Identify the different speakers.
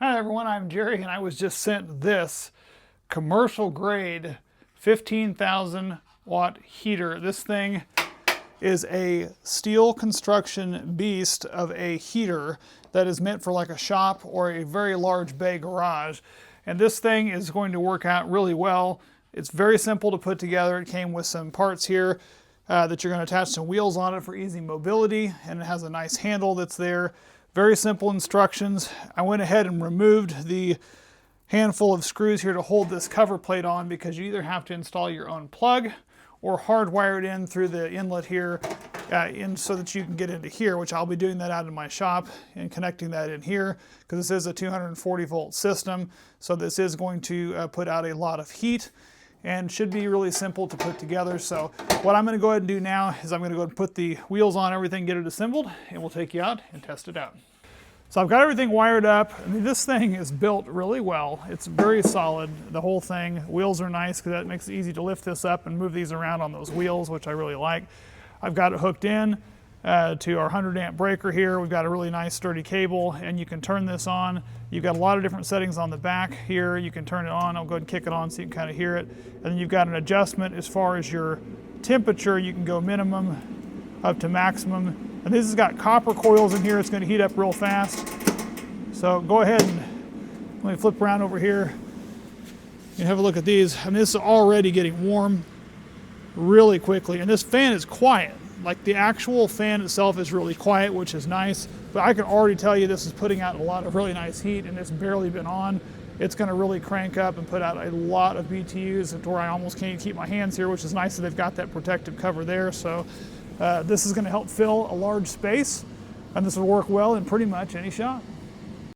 Speaker 1: Hi everyone, I'm Jerry and I was just sent this commercial grade 15,000 watt heater. This thing is a steel construction beast of a heater that is meant for like a shop or a very large bay garage. And this thing is going to work out really well. It's very simple to put together. It came with some parts here that you're going to attach some wheels on it for easy mobility, and it has a nice handle that's there. Very simple instructions. I went ahead and removed the handful of screws here to hold this cover plate on because you either have to install your own plug or hardwire it in through the inlet here so that you can get into here, which I'll be doing that out in my shop and connecting that in here because this is a 240 volt system. So this is going to put out a lot of heat and should be really simple to put together. So what I'm going to go ahead and do now is I'm going to go ahead and put the wheels on everything, get it assembled, and we'll take you out and test it out. So I've got everything wired up. I mean, this thing is built really well. It's very solid, the whole thing. Wheels are nice because that makes it easy to lift this up and move these around on those wheels, which I really like. I've got it hooked in to our 100 amp breaker here. We've got a really nice sturdy cable, and you can turn this on. You've got a lot of different settings on the back here. You can turn it on. I'll go ahead and kick it on so you can kind of hear it. And then you've got an adjustment as far as your temperature. You can go minimum up to maximum. And this has got copper coils in here. It's going to heat up real fast. So go ahead and let me flip around over here. You have a look at these. I mean, this is already getting warm really quickly. And this fan is quiet. Like the actual fan itself is really quiet, which is nice. But I can already tell you this is putting out a lot of really nice heat, and it's barely been on. It's going to really crank up and put out a lot of BTUs to where I almost can't keep my hands here, which is nice that they've got that protective cover there. So this is going to help fill a large space, and this will work well in pretty much any shop.